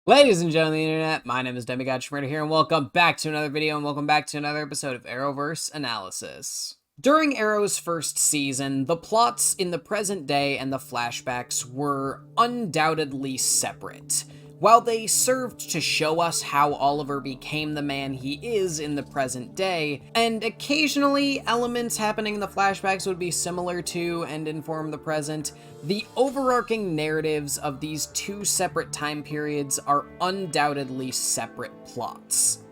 Ladies and gentlemen of the internet, my name is Demigod Shmurda here, and welcome back to another video, and welcome back to another episode of Arrowverse Analysis. During Arrow's first season, the plots in the present day and the flashbacks were undoubtedly separate. While they served to show us how Oliver became the man he is in the present day, and occasionally elements happening in the flashbacks would be similar to and inform the present, the overarching narratives of these two separate time periods are undoubtedly separate plots.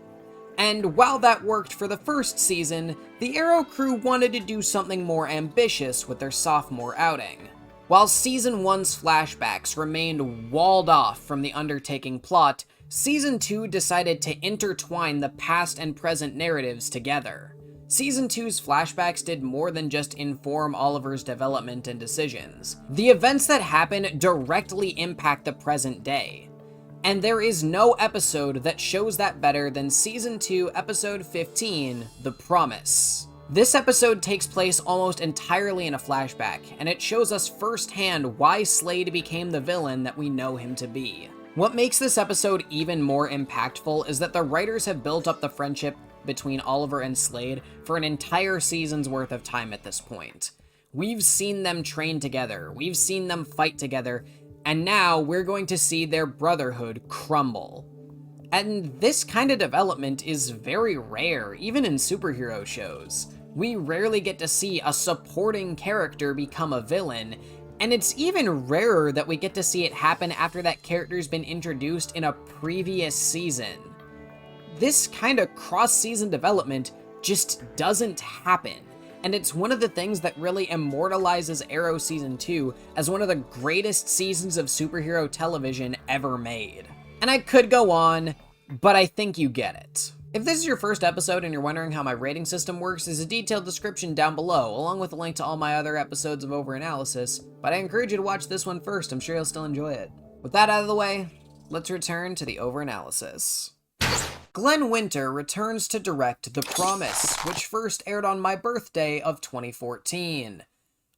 And while that worked for the first season, the Arrow crew wanted to do something more ambitious with their sophomore outing. While Season 1's flashbacks remained walled off from the undertaking plot, Season 2 decided to intertwine the past and present narratives together. Season 2's flashbacks did more than just inform Oliver's development and decisions. The events that happen directly impact the present day. And there is no episode that shows that better than Season 2, Episode 15, The Promise. This episode takes place almost entirely in a flashback, and it shows us firsthand why Slade became the villain that we know him to be. What makes this episode even more impactful is that the writers have built up the friendship between Oliver and Slade for an entire season's worth of time at this point. We've seen them train together, we've seen them fight together, and now we're going to see their brotherhood crumble. And this kind of development is very rare, even in superhero shows. We rarely get to see a supporting character become a villain, and it's even rarer that we get to see it happen after that character's been introduced in a previous season. This kind of cross-season development just doesn't happen, and it's one of the things that really immortalizes Arrow Season 2 as one of the greatest seasons of superhero television ever made. And I could go on, but I think you get it. If this is your first episode and you're wondering how my rating system works, there's a detailed description down below, along with a link to all my other episodes of Overanalysis, but I encourage you to watch this one first. I'm sure you'll still enjoy it. With that out of the way, let's return to the Overanalysis. Glenn Winter returns to direct The Promise, which first aired on my birthday of 2014.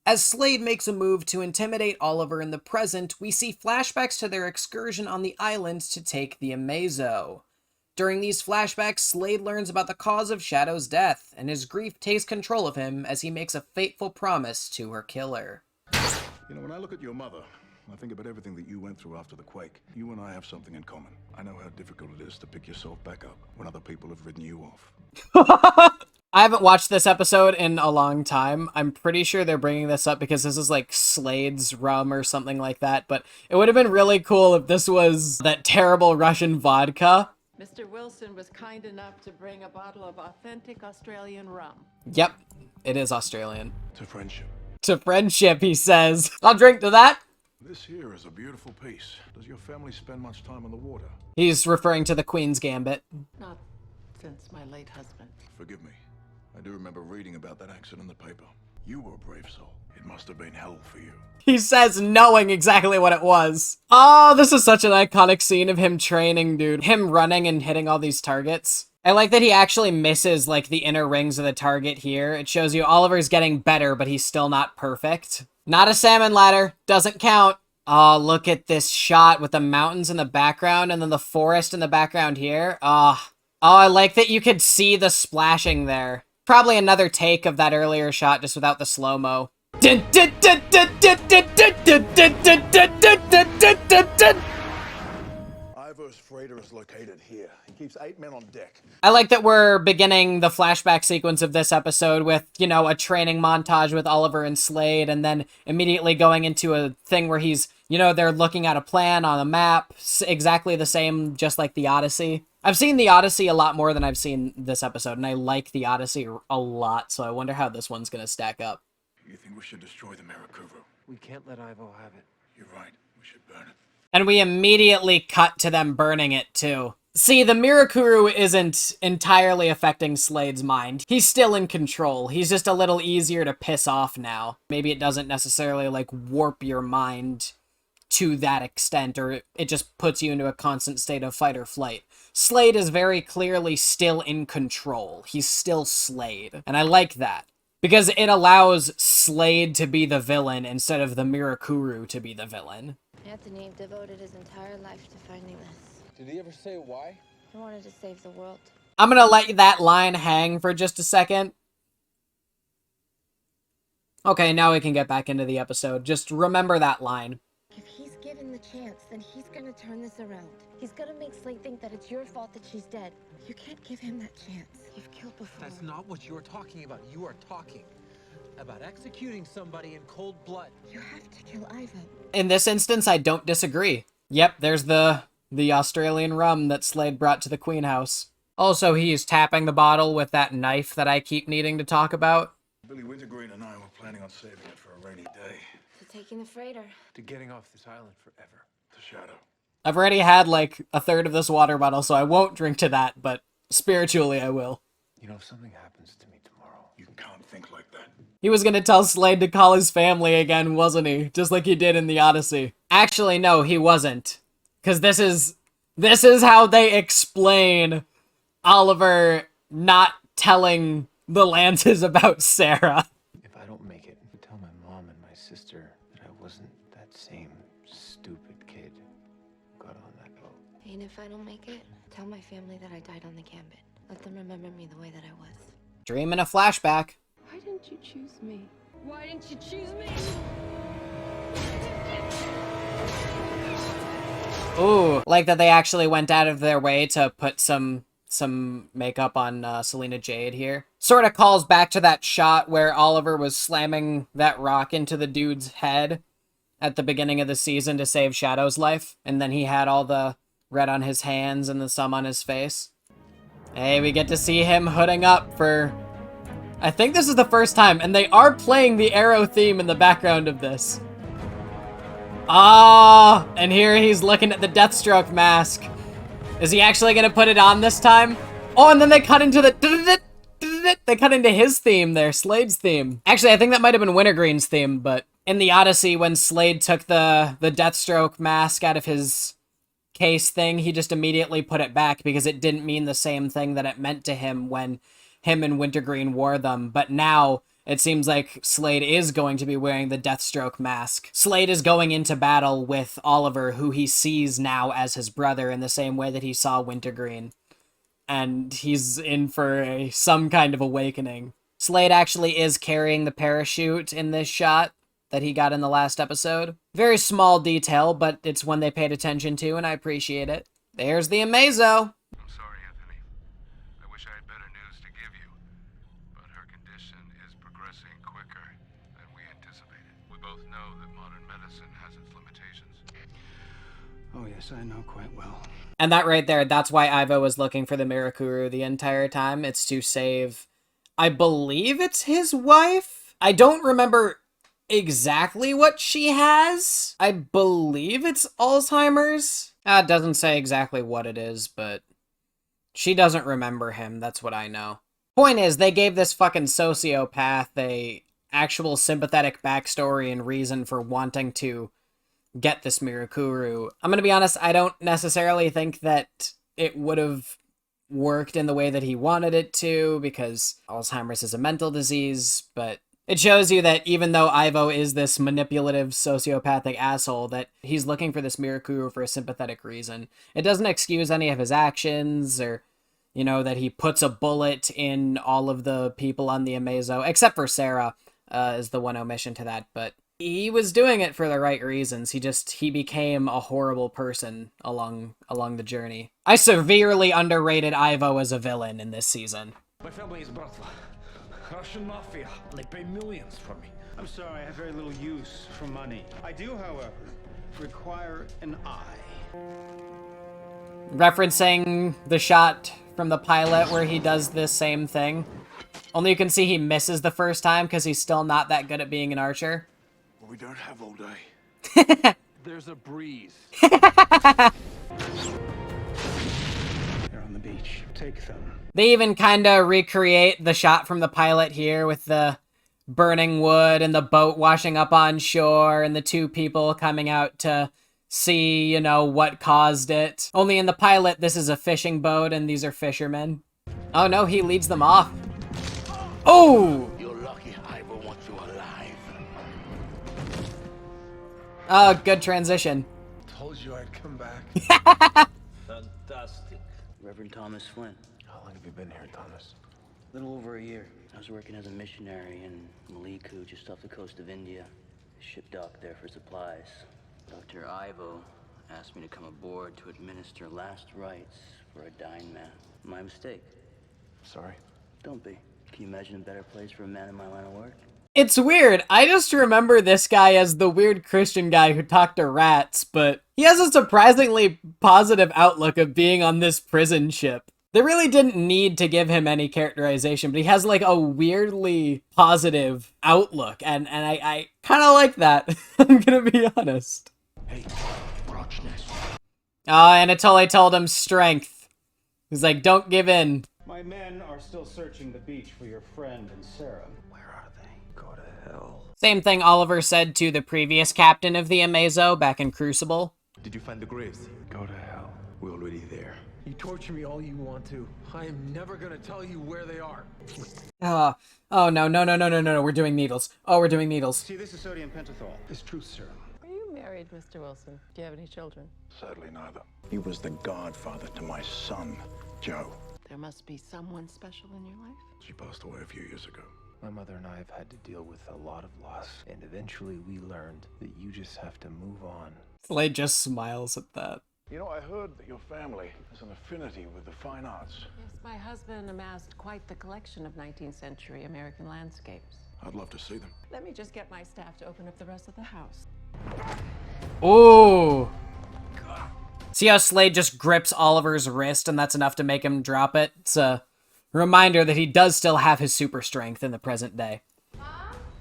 As Slade makes a move to intimidate Oliver in the present, we see flashbacks to their excursion on the island to take the Amazo. During these flashbacks, Slade learns about the cause of Shadow's death, and his grief takes control of him as he makes a fateful promise to her killer. You know, when I look at your mother, I think about everything that you went through after the quake. You and I have something in common. I know how difficult it is to pick yourself back up when other people have ridden you off. I haven't watched this episode in a long time. I'm pretty sure they're bringing this up because this is like Slade's rum or something like that, but it would have been really cool if this was that terrible Russian vodka. Mr. Wilson was kind enough to bring a bottle of authentic Australian rum. Yep, it is Australian. To friendship. To friendship, he says. I'll drink to that. This here is a beautiful piece. Does your family spend much time on the water? He's referring to the Queen's Gambit. Not since my late husband. Forgive me. I do remember reading about that accident in the paper. You were a brave soul. It must have been hell for you. He says knowing exactly what it was. Oh, this is such an iconic scene of him training, dude. Him running and hitting all these targets. I like that he actually misses, like, the inner rings of the target here. It shows you Oliver's getting better, but he's still not perfect. Not a salmon ladder. Doesn't count. Oh, look at this shot with the mountains in the background and then the forest in the background here. Oh, I like that you could see the splashing there. Probably another take of that earlier shot, just without the slow-mo. Ivor's freighter is located here. He keeps 8 men on deck. I like that we're beginning the flashback sequence of this episode with, you know, a training montage with Oliver and Slade, and then immediately going into a thing where he's, you know, they're looking at a plan on a map, exactly the same, just like the Odyssey. I've seen the Odyssey a lot more than I've seen this episode, and I like the Odyssey a lot, so I wonder how this one's gonna stack up. You think we should destroy the Mirakuru? We can't let Ivo have it. You're right. We should burn it. And we immediately cut to them burning it, too. See, the Mirakuru isn't entirely affecting Slade's mind. He's still in control. He's just a little easier to piss off now. Maybe it doesn't necessarily, like, warp your mind to that extent, or it just puts you into a constant state of fight or flight. Slade is very clearly still in control. He's still Slade, and I like that. Because it allows Slade to be the villain instead of the Mirakuru to be the villain. Anthony devoted his entire life to finding this. Did he ever say why? I wanted to save the world. I'm gonna let that line hang for just a second. Okay, now we can get back into the episode. Just remember that line. If he's given the chance, then he's gonna turn this around. He's gonna make Slade think that it's your fault that she's dead. You can't give him that chance. You've killed before. That's not what you're talking about. You are talking about executing somebody in cold blood. You have to kill Ivo. In this instance, I don't disagree. Yep, there's the Australian rum that Slade brought to the Queen House. Also, he's tapping the bottle with that knife that I keep needing to talk about. Billy Wintergreen and I were planning on saving it for a rainy day. To taking the freighter. To getting off this island forever. To Shadow. I've already had like a third of this water bottle, so I won't drink to that, but spiritually I will. You know, if something happens to me tomorrow... You can't think like that. He was gonna tell Slade to call his family again, wasn't he? Just like he did in the Odyssey. Actually, no, he wasn't. Because this is how they explain Oliver not telling the Lances about Sarah. If I don't make it, tell my mom and my sister that I wasn't that same stupid kid who got on that boat. And if I don't make it, tell my family that I died on the gambit. Let them remember me the way that I was. Dream in a flashback. Why didn't you choose me? Why didn't you choose me? Ooh, like that they actually went out of their way to put some makeup on Selena Jade here. Sort of calls back to that shot where Oliver was slamming that rock into the dude's head at the beginning of the season to save Shadow's life. And then he had all the red on his hands and the some on his face. Hey, we get to see him hooding up for... I think this is the first time, and they are playing the Arrow theme in the background of this. Ah, and here he's looking at the Deathstroke mask. Is he actually gonna put it on this time? Oh, and then they cut into the... They cut into his theme there, Slade's theme. Actually, I think that might have been Wintergreen's theme, but in the Odyssey, when Slade took the Deathstroke mask out of his case thing, he just immediately put it back because it didn't mean the same thing that it meant to him when him and Wintergreen wore them. But now it seems like Slade is going to be wearing the Deathstroke mask. Slade is going into battle with Oliver, who he sees now as his brother in the same way that he saw Wintergreen. And he's in for some kind of awakening. Slade actually is carrying the parachute in this shot that he got in the last episode. Very small detail, but it's one they paid attention to, and I appreciate it. There's the Amazo. I'm sorry, Anthony. I wish I had better news to give you, but her condition is progressing quicker than we anticipated. We both know that modern medicine has its limitations. Oh yes, I know quite well. And that right there, that's why Ivo was looking for the Mirakuru the entire time. It's to save, I believe it's his wife? I don't remember exactly what she has. I believe it's Alzheimer's. It doesn't say exactly what it is, but she doesn't remember him. That's what I know. Point is, they gave this fucking sociopath a actual sympathetic backstory and reason for wanting to get this Mirakuru. I'm gonna be honest, I don't necessarily think that it would have worked in the way that he wanted it to, because Alzheimer's is a mental disease, but it shows you that even though Ivo is this manipulative, sociopathic asshole, that he's looking for this Mirakuru for a sympathetic reason. It doesn't excuse any of his actions, or, you know, that he puts a bullet in all of the people on the Amazo, except for Sarah, is the one omission to that, but he was doing it for the right reasons. He became a horrible person along the journey. I severely underrated Ivo as a villain in this season. My family is Bratva. Russian mafia. They pay millions for me. I'm sorry, I have very little use for money. I do, however, require an eye. Referencing the shot from the pilot where he does this same thing. Only you can see he misses the first time because he's still not that good at being an archer. We don't have all day. There's a breeze. They're on the beach. Take them. They even kind of recreate the shot from the pilot here with the burning wood and the boat washing up on shore and the two people coming out to see, you know, what caused it. Only in the pilot, this is a fishing boat and these are fishermen. Oh no, he leads them off. Oh! You're lucky Ivo wants you alive. Oh, good transition. Told you I'd come back. Reverend Thomas Flynn. How long have you been here, Thomas? A little over a year. I was working as a missionary in Maliku, just off the coast of India. Ship docked there for supplies. Dr. Ivo asked me to come aboard to administer last rites for a dying man. My mistake. Sorry. Don't be. Can you imagine a better place for a man in my line of work? It's weird. I just remember this guy as the weird Christian guy who talked to rats, but he has a surprisingly positive outlook of being on this prison ship. They really didn't need to give him any characterization, but he has like a weirdly positive outlook, and I kind of like that. I'm gonna be honest. Hey, watch this. Anatoly told him strength. He's like, don't give in. My men are still searching the beach for your friend and Sarah. Where are they? Go to hell. Same thing Oliver said to the previous captain of the Amazo back in Crucible. Did you find the graves? Go to hell. We're already there. You torture me all you want to. I am never gonna tell you where they are. Oh no, we're doing needles. Oh, we're doing needles. See, this is sodium pentothal. It's truth serum. Are you married, Mr. Wilson? Do you have any children? Sadly, neither. He was the godfather to my son, Joe. There must be someone special in your life. She passed away a few years ago. My mother and I have had to deal with a lot of loss, and eventually we learned that you just have to move on. Slade just smiles at that. You know, I heard that your family has an affinity with the fine arts. Yes, my husband amassed quite the collection of 19th century American landscapes. I'd love to see them. Let me just get my staff to open up the rest of the house. Ooh. See how Slade just grips Oliver's wrist and that's enough to make him drop it? It's a reminder that he does still have his super strength in the present day.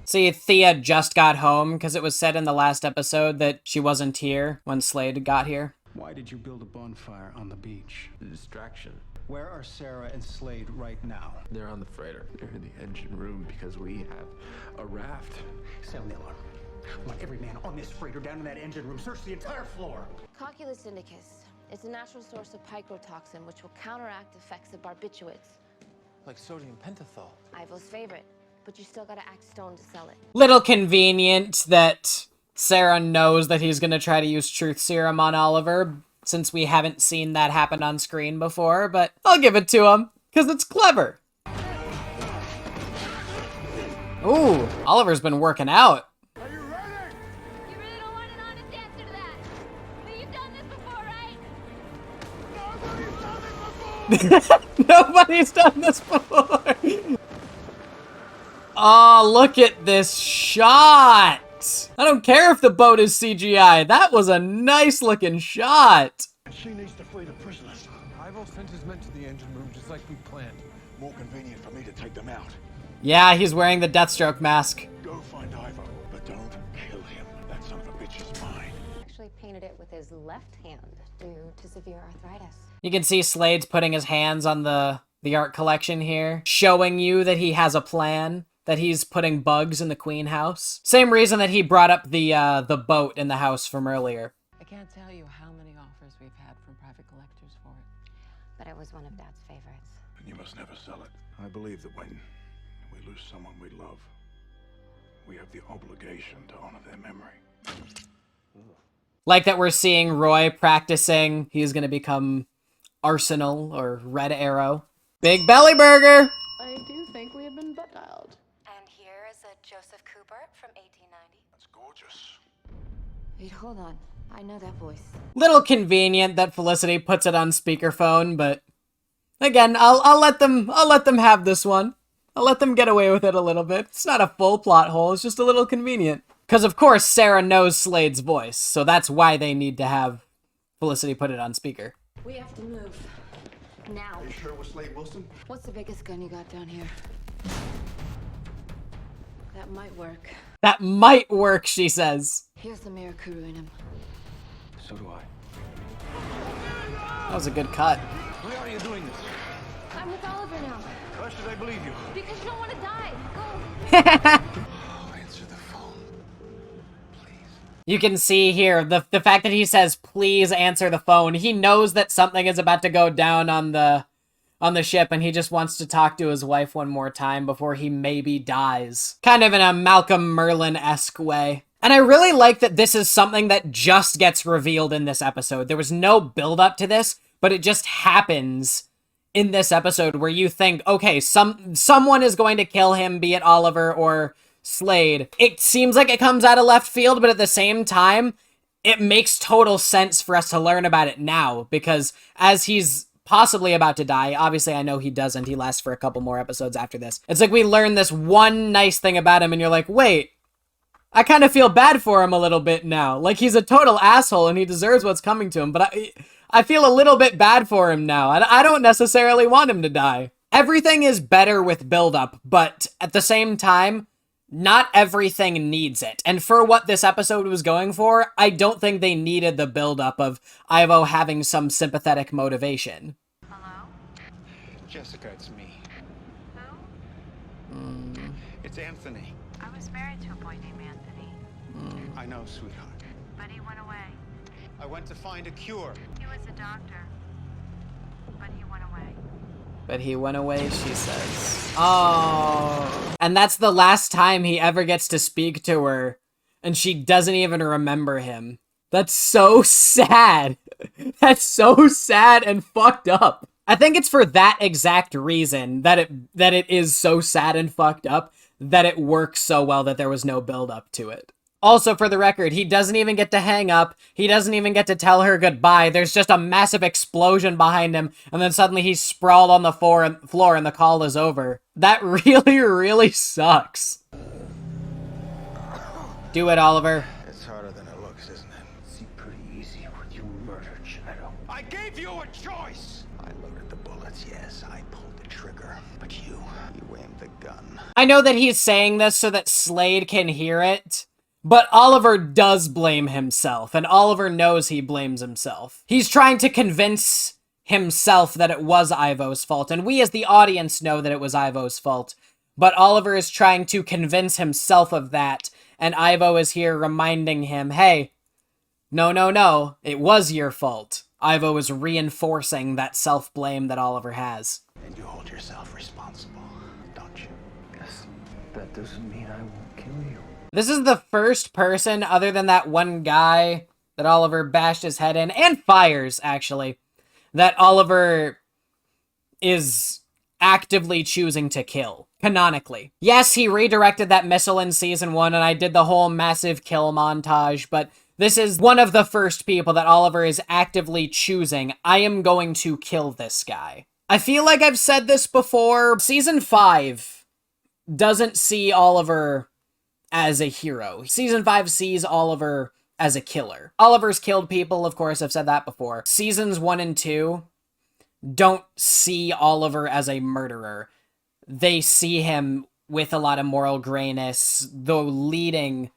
See, Thea just got home because it was said in the last episode that she wasn't here when Slade got here. Why did you build a bonfire on the beach? The distraction. Where are Sarah and Slade right now? They're on the freighter. They're in the engine room because we have a raft. Sound the alarm. Want every man on this freighter down in that engine room. Search the entire floor. Cocculus indicus. It's a natural source of picrotoxin, which will counteract effects of barbiturates. Like sodium pentothal. Ivo's favorite, but you still gotta act stoned to sell it. Little convenient that Sarah knows that he's gonna try to use truth serum on Oliver, since we haven't seen that happen on screen before, but I'll give it to him, because it's clever. Ooh, Oliver's been working out. You really don't want an honest answer to that. But you've done this before, right? Nobody's done this before. Oh, look at this shot. I don't care if the boat is CGI. That was a nice looking shot. She needs to free the prisoners. Ivo sent his men to the engine room just like we planned. More convenient for me to take them out. Yeah, he's wearing the Deathstroke mask. Go find Ivo, but don't kill him. That son of a bitch is mine. Actually painted it with his left hand due to severe arthritis. You can see Slade's putting his hands on the art collection here, showing you that he has a plan, that he's putting bugs in the Queen house. Same reason that he brought up the boat in the house from earlier. I can't tell you how many offers we've had from private collectors for it. But it was one of Dad's favorites. And you must never sell it. I believe that when we lose someone we love, we have the obligation to honor their memory. Like that we're seeing Roy practicing. He's gonna become Arsenal or Red Arrow. Big Belly Burger! I do think we have been butt-dialed. And here is a Joseph Cooper from 1890. That's gorgeous. Wait, hold on. I know that voice. Little convenient that Felicity puts it on speakerphone, but again, I'll let them have this one. I'll let them get away with it a little bit. It's not a full plot hole, it's just a little convenient. Because of course Sarah knows Slade's voice, so that's why they need to have Felicity put it on speaker. We have to move. Now. Are you sure it was Slade Wilson? What's the biggest gun you got down here? That might work. That might work, she says. Here's the Mirakuru in him. So do I. That was a good cut. Why are you doing this? I'm with Oliver now. Why should I believe you? Because you don't want to die. Go. Oh, answer the phone. Please. You can see here, the fact that he says, please answer the phone. He knows that something is about to go down on the ship, and he just wants to talk to his wife one more time before he maybe dies. Kind of in a Malcolm Merlin-esque way. And I really like that this is something that just gets revealed in this episode. There was no build-up to this, but it just happens in this episode where you think, okay, someone is going to kill him, be it Oliver or Slade. It seems like it comes out of left field, but at the same time, it makes total sense for us to learn about it now, because as he's possibly about to die, obviously I know he doesn't, he lasts for a couple more episodes after this. It's like we learn this one nice thing about him and you're like, wait, I kind of feel bad for him a little bit now. Like, he's a total asshole and he deserves what's coming to him, but I feel a little bit bad for him now. I don't necessarily want him to die. Everything is better with build-up, but at the same time, not everything needs it. And for what this episode was going for, I don't think they needed the build-up of Ivo having some sympathetic motivation. Hello? Jessica, it's me. Who? It's Anthony. I was married to a boy named Anthony. I know, sweetheart. But he went away. I went to find a cure. He was a doctor. But he went away. But he went away, she says. Oh. And that's the last time he ever gets to speak to her. And she doesn't even remember him. That's so sad. That's so sad and fucked up. I think it's for that exact reason that it is so sad and fucked up that it works so well that there was no build up to it. Also, for the record, he doesn't even get to hang up. He doesn't even get to tell her goodbye. There's just a massive explosion behind him, and then suddenly he's sprawled on the floor and the call is over. That really, really sucks. Do it, Oliver. It's harder than it looks, isn't it? It's pretty easy when you murdered Shadow. I gave you a choice! I loaded the bullets, yes. I pulled the trigger. But you aimed the gun. I know that he's saying this so that Slade can hear it, but Oliver does blame himself, and Oliver knows he blames himself. He's trying to convince himself that it was Ivo's fault, and we as the audience know that it was Ivo's fault, but Oliver is trying to convince himself of that, and Ivo is here reminding him, hey, no, it was your fault. Ivo is reinforcing that self-blame that Oliver has. And you hold yourself responsible, don't you? Yes, that doesn't mean I won't kill you. This is the first person, other than that one guy that Oliver bashed his head in, and Fires, actually, that Oliver is actively choosing to kill, canonically. Yes, he redirected that missile in Season 1, and I did the whole massive kill montage, but this is one of the first people that Oliver is actively choosing. I am going to kill this guy. I feel like I've said this before. Season 5 doesn't see Oliver as a hero. Season 5 sees Oliver as a killer. Oliver's killed people, of course, I've said that before. Seasons 1 and 2 don't see Oliver as a murderer. They see him with a lot of moral grayness, though leading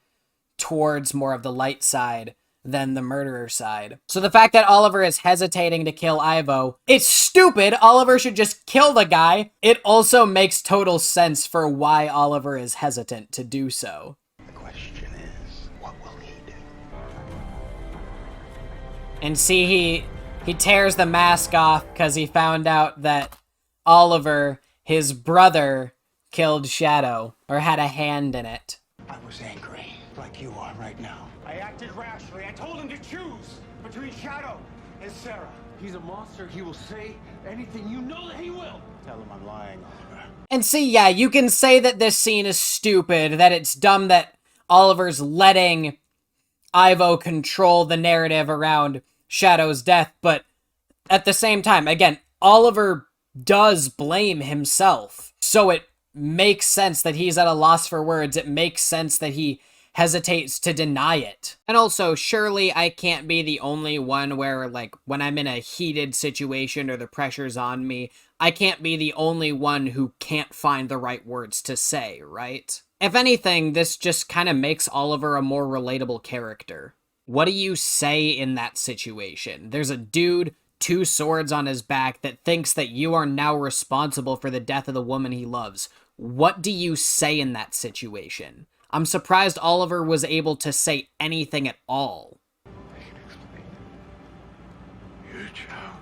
towards more of the light side than the murderer side. So the fact that Oliver is hesitating to kill Ivo, it's stupid. Oliver should just kill the guy. It also makes total sense for why Oliver is hesitant to do so. The question is, what will he do? And see, he tears the mask off because he found out that Oliver, his brother, killed Shadow, or had a hand in it. I was angry, like you are right now. I acted rashly. I told him to choose between Shadow and Sarah. He's a monster. He will say anything. You know that he will. Tell him I'm lying, Oliver. And see, yeah, you can say that this scene is stupid, that it's dumb that Oliver's letting Ivo control the narrative around Shadow's death, but at the same time, again, Oliver does blame himself. So it makes sense that he's at a loss for words. It makes sense that he hesitates to deny it. And also, surely I can't be the only one where, like, when I'm in a heated situation or the pressure's on me, I can't be the only one who can't find the right words to say, right? If anything, this just kind of makes Oliver a more relatable character. What do you say in that situation? There's a dude, 2 swords on his back, that thinks that you are now responsible for the death of the woman he loves. What do you say in that situation? I'm surprised Oliver was able to say anything at all. I can explain. You're a child.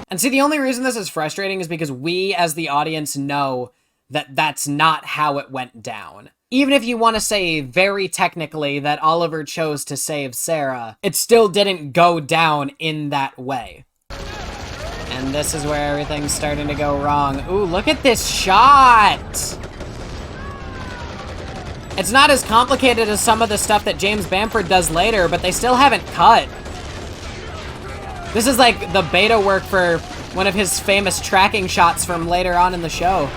And see, the only reason this is frustrating is because we, as the audience, know that that's not how it went down. Even if you want to say very technically that Oliver chose to save Sarah, it still didn't go down in that way. And this is where everything's starting to go wrong. Ooh, look at this shot! It's not as complicated as some of the stuff that James Bamford does later, but they still haven't cut. This is like the beta work for one of his famous tracking shots from later on in the show.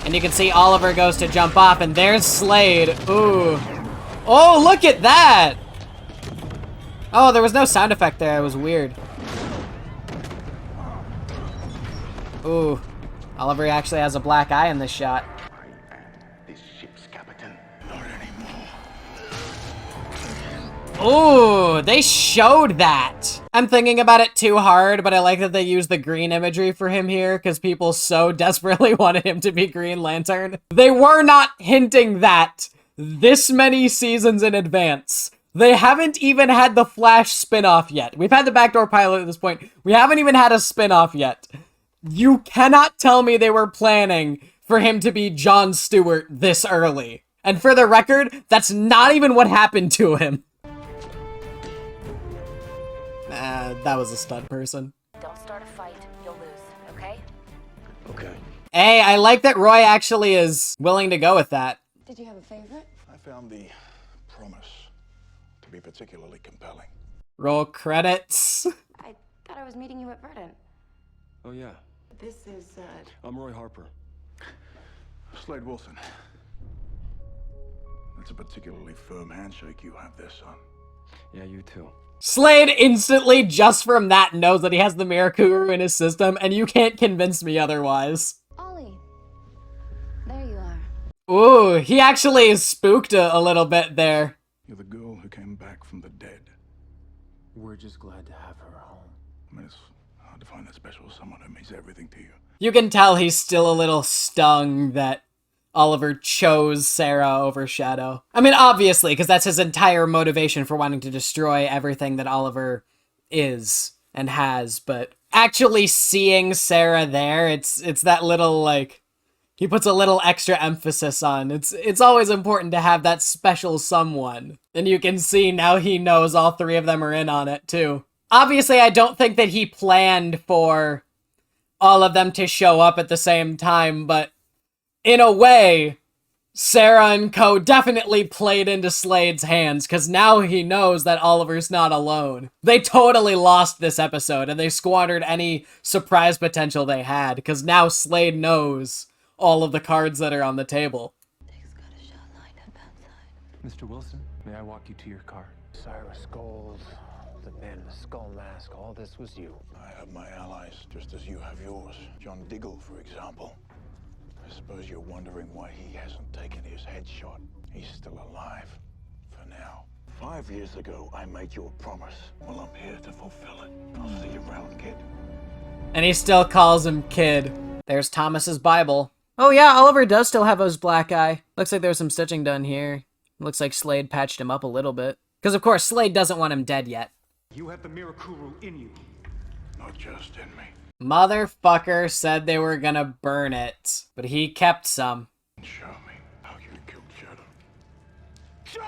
And you can see Oliver goes to jump off, and there's Slade. Ooh. Oh, look at that! Oh, there was no sound effect there. It was weird. Ooh. Oliver actually has a black eye in this shot. This ship's captain. Not anymore. Ooh, they showed that. I'm thinking about it too hard, but I like that they used the green imagery for him here because people so desperately wanted him to be Green Lantern. They were not hinting that this many seasons in advance. They haven't even had the Flash spin-off yet. We've had the backdoor pilot at this point. We haven't even had a spin-off yet. You cannot tell me they were planning for him to be Jon Stewart this early. And for the record, that's not even what happened to him. That was a stud person. Don't start a fight, you'll lose, okay? Okay. Hey, I like that Roy actually is willing to go with that. Did you have a favorite? I found the promise to be particularly compelling. Roll credits. I thought I was meeting you at Verdant. Oh, yeah. This is, I'm Roy Harper. Slade Wilson. That's a particularly firm handshake you have there, son. Yeah, you too. Slade instantly, just from that, knows that he has the Mirakuru in his system, and you can't convince me otherwise. Ollie. There you are. Ooh, he actually is spooked a little bit there. You're the girl who came back from the dead. We're just glad to have her home. I mean, it's hard to find that special someone who means everything to you. You can tell he's still a little stung that Oliver chose Sarah over Shadow. I mean, obviously, because that's his entire motivation for wanting to destroy everything that Oliver is and has, but actually seeing Sarah there, it's that little, like, he puts a little extra emphasis on. It's always important to have that special someone. And you can see now he knows all three of them are in on it, too. Obviously, I don't think that he planned for all of them to show up at the same time, but in a way, Sarah and co definitely played into Slade's hands, because now he knows that Oliver's not alone. They totally lost this episode, and they squandered any surprise potential they had, because now Slade knows all of the cards that are on the table. Mr. Wilson, may I walk you to your car? Cyrus Gold, the man in the skull mask, all this was you. I have my allies, just as you have yours. John Diggle, for example. I suppose you're wondering why he hasn't taken his headshot. He's still alive. For now. 5 years ago, I made you a promise. Well, I'm here to fulfill it. I'll see you around, kid. And he still calls him kid. There's Thomas's Bible. Oh yeah, Oliver does still have his black eye. Looks like there's some stitching done here. Looks like Slade patched him up a little bit. Because of course, Slade doesn't want him dead yet. You have the Mirakuru in you. Not just in me. Motherfucker said they were gonna burn it, but he kept some. Show me how you killed Shadow. Show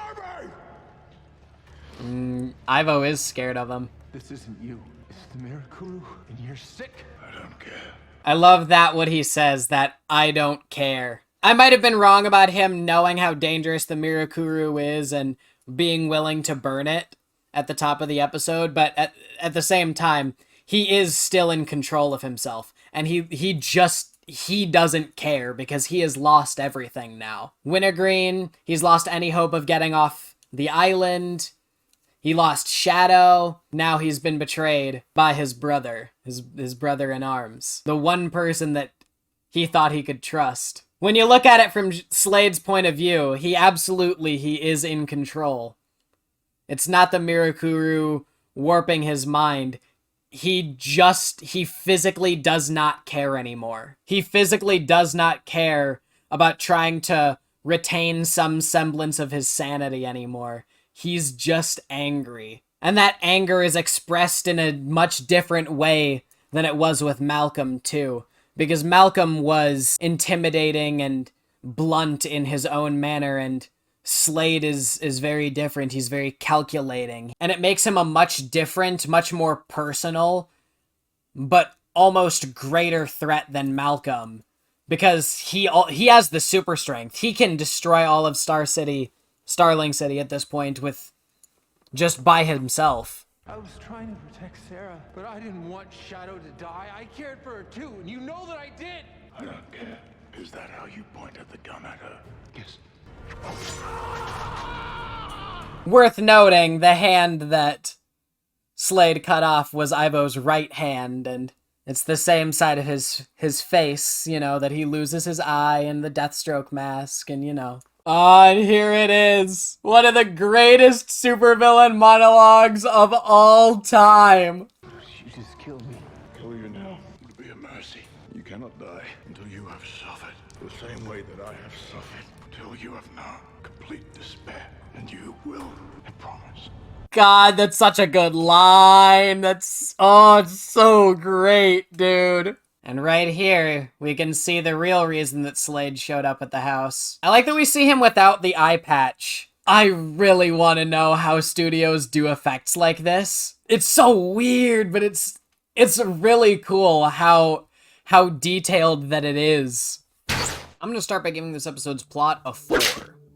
me! Ivo is scared of him. This isn't you. It's the Mirakuru, and you're sick. I don't care. I love that what he says, that I don't care. I might have been wrong about him knowing how dangerous the Mirakuru is and being willing to burn it at the top of the episode, but at the same time, he is still in control of himself, and he doesn't care because he has lost everything now. Wintergreen, he's lost any hope of getting off the island. He lost Shadow. Now he's been betrayed by his brother, his brother in arms. The one person that he thought he could trust. When you look at it from Slade's point of view, he is in control. It's not the Mirakuru warping his mind. He physically does not care anymore. He physically does not care about trying to retain some semblance of his sanity anymore. He's just angry. And that anger is expressed in a much different way than it was with Malcolm, too. Because Malcolm was intimidating and blunt in his own manner, and Slade is very different. He's very calculating. And it makes him a much different, much more personal, but almost greater threat than Malcolm. Because he has the super strength. He can destroy all of Starling City at this point with just by himself. I was trying to protect Sarah, but I didn't want Shadow to die. I cared for her too, and you know that I did! I don't care. Is that how you pointed the gun at her? Yes. Worth noting, the hand that Slade cut off was Ivo's right hand, and it's the same side of his face, you know, that he loses his eye and the Deathstroke mask, and you know. And here it is. One of the greatest supervillain monologues of all time. You just killed me. Kill you now would be a mercy. You cannot die until you have suffered the same way that I have suffered. Until you have known complete despair. And you will, I promise. God, that's such a good line. It's so great, dude. And right here, we can see the real reason that Slade showed up at the house. I like that we see him without the eye patch. I really want to know how studios do effects like this. It's so weird, but it's really cool how detailed that it is. I'm gonna start by giving this episode's plot a 4.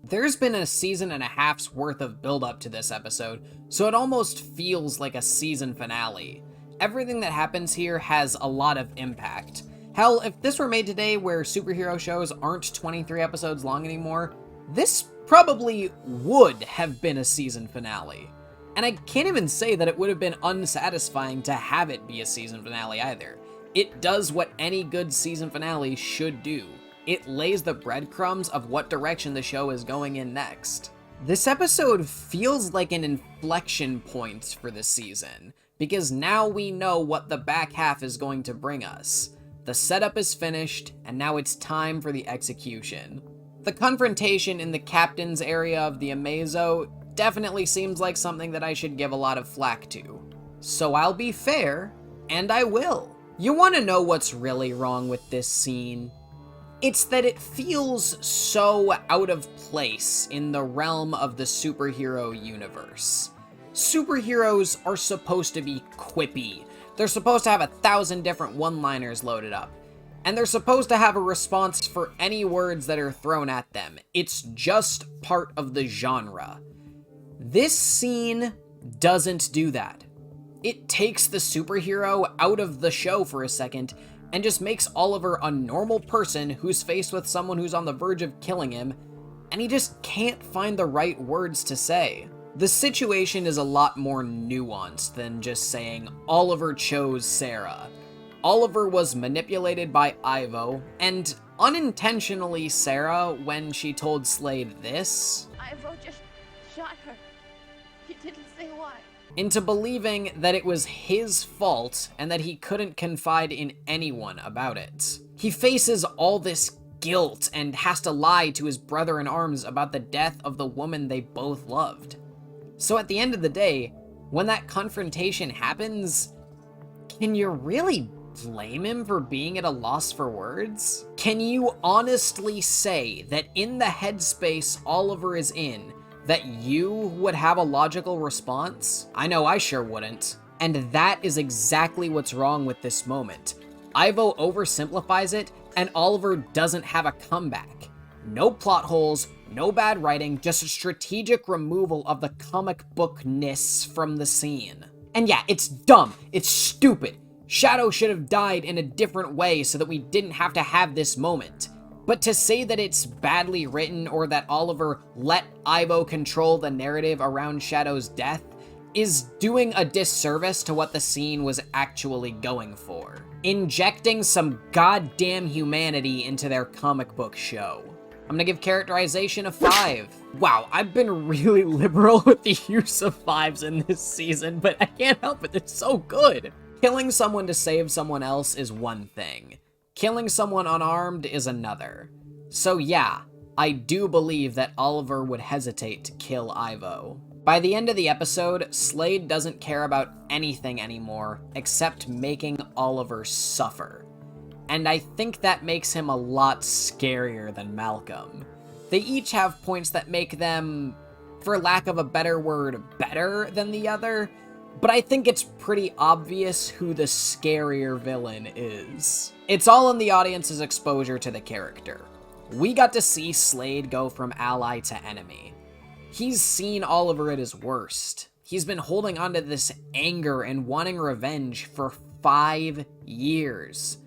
There's been a season and a half's worth of build-up to this episode, so it almost feels like a season finale. Everything that happens here has a lot of impact. Hell, if this were made today where superhero shows aren't 23 episodes long anymore, this probably would have been a season finale. And I can't even say that it would have been unsatisfying to have it be a season finale either. It does what any good season finale should do. It lays the breadcrumbs of what direction the show is going in next. This episode feels like an inflection point for the season, because now we know what the back half is going to bring us. The setup is finished, and now it's time for the execution. The confrontation in the captain's area of the Amazo definitely seems like something that I should give a lot of flack to. So I'll be fair, and I will. You want to know what's really wrong with this scene? It's that it feels so out of place in the realm of the superhero universe. Superheroes are supposed to be quippy. They're supposed to have 1,000 different one-liners loaded up. And they're supposed to have a response for any words that are thrown at them. It's just part of the genre. This scene doesn't do that. It takes the superhero out of the show for a second and just makes Oliver a normal person who's faced with someone who's on the verge of killing him, and he just can't find the right words to say. The situation is a lot more nuanced than just saying Oliver chose Sarah. Oliver was manipulated by Ivo, and unintentionally Sarah, when she told Slade this, Ivo just shot her. He didn't say why. Into believing that it was his fault and that he couldn't confide in anyone about it. He faces all this guilt and has to lie to his brother in arms about the death of the woman they both loved. So at the end of the day, when that confrontation happens, can you really blame him for being at a loss for words? Can you honestly say that in the headspace Oliver is in, that you would have a logical response? I know I sure wouldn't. And that is exactly what's wrong with this moment. Ivo oversimplifies it, and Oliver doesn't have a comeback. No plot holes, no bad writing, just a strategic removal of the comic bookness from the scene. And yeah, it's dumb, it's stupid. Shadow should have died in a different way so that we didn't have to have this moment. But to say that it's badly written or that Oliver let Ivo control the narrative around Shadow's death is doing a disservice to what the scene was actually going for. Injecting some goddamn humanity into their comic book show. I'm gonna give characterization a 5. Wow, I've been really liberal with the use of 5s in this season, but I can't help it, it's so good. Killing someone to save someone else is one thing. Killing someone unarmed is another. So yeah, I do believe that Oliver would hesitate to kill Ivo. By the end of the episode, Slade doesn't care about anything anymore except making Oliver suffer. And I think that makes him a lot scarier than Malcolm. They each have points that make them, for lack of a better word, better than the other, but I think it's pretty obvious who the scarier villain is. It's all in the audience's exposure to the character. We got to see Slade go from ally to enemy. He's seen Oliver at his worst. He's been holding onto this anger and wanting revenge for 5 years.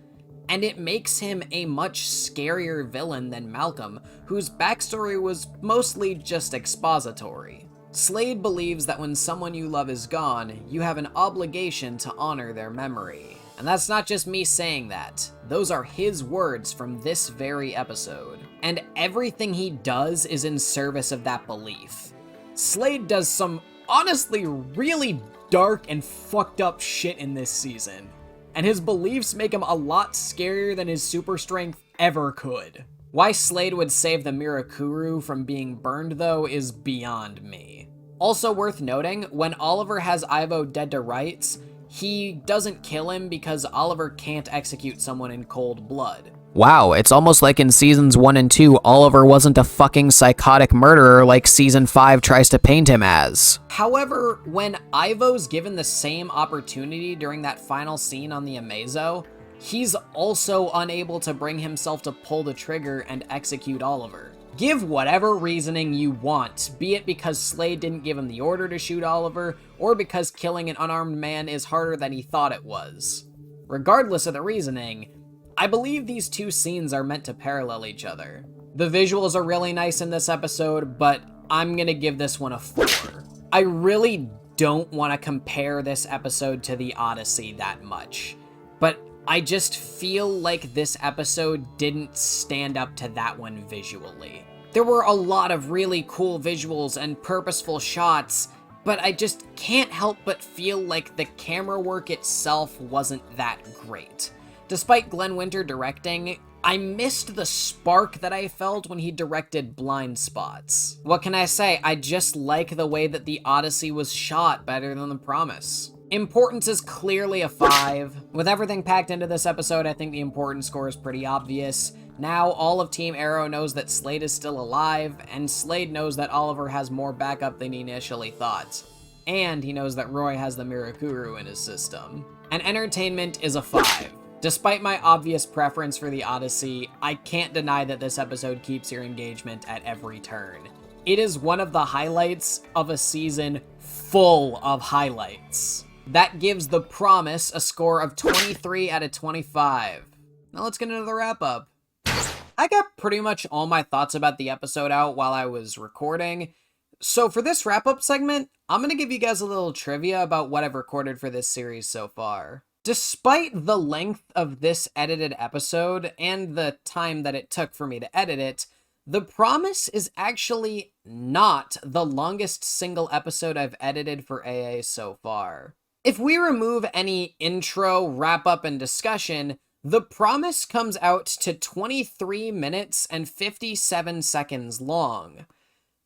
And it makes him a much scarier villain than Malcolm, whose backstory was mostly just expository. Slade believes that when someone you love is gone, you have an obligation to honor their memory. And that's not just me saying that. Those are his words from this very episode. And everything he does is in service of that belief. Slade does some honestly really dark and fucked up shit in this season. And his beliefs make him a lot scarier than his super strength ever could. Why Slade would save the Mirakuru from being burned, though, is beyond me. Also worth noting, when Oliver has Ivo dead to rights, he doesn't kill him because Oliver can't execute someone in cold blood. Wow, it's almost like in seasons 1 and 2, Oliver wasn't a fucking psychotic murderer like season 5 tries to paint him as. However, when Ivo's given the same opportunity during that final scene on the Amazo, he's also unable to bring himself to pull the trigger and execute Oliver. Give whatever reasoning you want, be it because Slade didn't give him the order to shoot Oliver, or because killing an unarmed man is harder than he thought it was. Regardless of the reasoning, I believe these two scenes are meant to parallel each other. The visuals are really nice in this episode, but I'm gonna give this one a 4. I really don't want to compare this episode to the Odyssey that much, but I just feel like this episode didn't stand up to that one visually. There were a lot of really cool visuals and purposeful shots, but I just can't help but feel like the camera work itself wasn't that great. Despite Glenn Winter directing, I missed the spark that I felt when he directed Blind Spots. What can I say? I just like the way that the Odyssey was shot better than The Promise. Importance is clearly a 5. With everything packed into this episode, I think the importance score is pretty obvious. Now, all of Team Arrow knows that Slade is still alive, and Slade knows that Oliver has more backup than he initially thought. And he knows that Roy has the Mirakuru in his system. And entertainment is a 5. Despite my obvious preference for the Odyssey, I can't deny that this episode keeps your engagement at every turn. It is one of the highlights of a season full of highlights. That gives The Promise a score of 23 out of 25. Now let's get into the wrap-up. I got pretty much all my thoughts about the episode out while I was recording, so for this wrap-up segment, I'm going to give you guys a little trivia about what I've recorded for this series so far. Despite the length of this edited episode and the time that it took for me to edit it, The Promise is actually not the longest single episode I've edited for AA so far. If we remove any intro, wrap-up, and discussion, The Promise comes out to 23 minutes and 57 seconds long.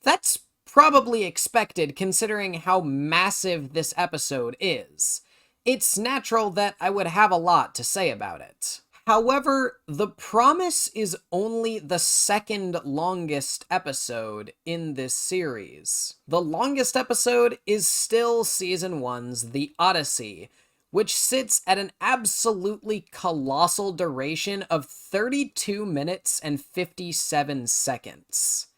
That's probably expected considering how massive this episode is. It's natural that I would have a lot to say about it. However, The Promise is only the second longest episode in this series. The longest episode is still Season 1's The Odyssey, which sits at an absolutely colossal duration of 32 minutes and 57 seconds.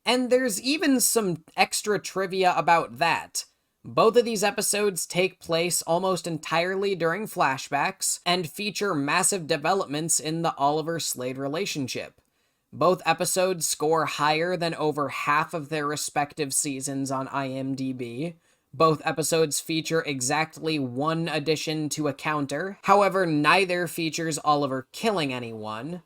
And there's even some extra trivia about that. Both of these episodes take place almost entirely during flashbacks and feature massive developments in the Oliver-Slade relationship. Both episodes score higher than over half of their respective seasons on IMDb. Both episodes feature exactly one addition to a counter, however, neither features Oliver killing anyone.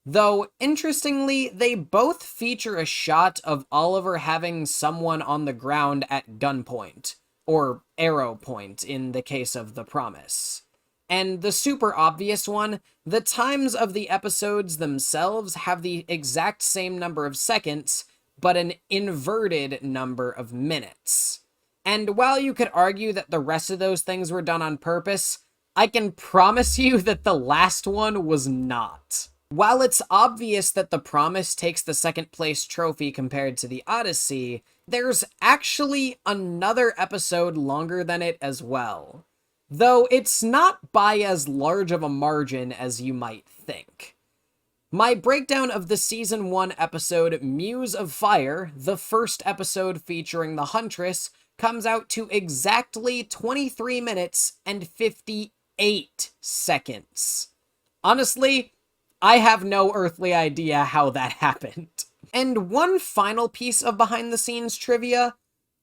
Though, interestingly, they both feature a shot of Oliver having someone on the ground at gunpoint, or arrow point in the case of The Promise. And the super obvious one, the times of the episodes themselves have the exact same number of seconds, but an inverted number of minutes. And while you could argue that the rest of those things were done on purpose, I can promise you that the last one was not. While it's obvious that The Promise takes the second place trophy compared to The Odyssey, there's actually another episode longer than it as well. Though it's not by as large of a margin as you might think. My breakdown of the Season 1 episode Muse of Fire, the first episode featuring the Huntress, comes out to exactly 23 minutes and 58 seconds. Honestly, I have no earthly idea how that happened. And one final piece of behind-the-scenes trivia,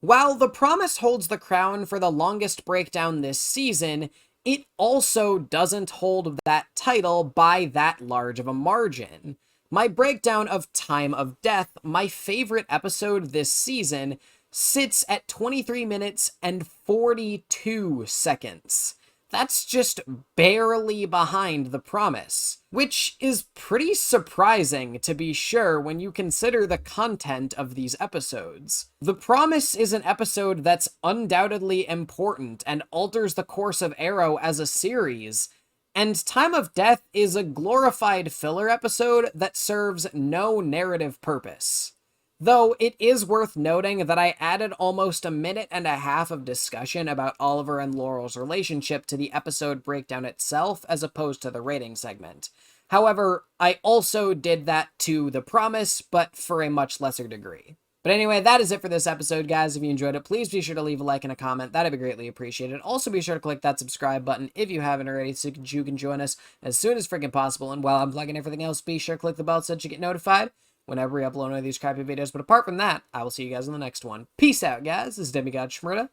while The Promise holds the crown for the longest breakdown this season, it also doesn't hold that title by that large of a margin. My breakdown of Time of Death, my favorite episode this season, sits at 23 minutes and 42 seconds. That's just barely behind The Promise, which is pretty surprising to be sure when you consider the content of these episodes. The Promise is an episode that's undoubtedly important and alters the course of Arrow as a series, and Time of Death is a glorified filler episode that serves no narrative purpose. Though it is worth noting that I added almost a minute and a half of discussion about Oliver and Laurel's relationship to the episode breakdown itself as opposed to the rating segment. However, I also did that to The Promise, but for a much lesser degree. But anyway, that is it for this episode, guys. If you enjoyed it, please be sure to leave a like and a comment. That'd be greatly appreciated. Also, be sure to click that subscribe button if you haven't already so you can join us as soon as freaking possible. And while I'm plugging everything else, be sure to click the bell so that you get notified whenever we upload one of these crappy videos. But apart from that, I will see you guys in the next one. Peace out, guys. This is Demigod Shmurda,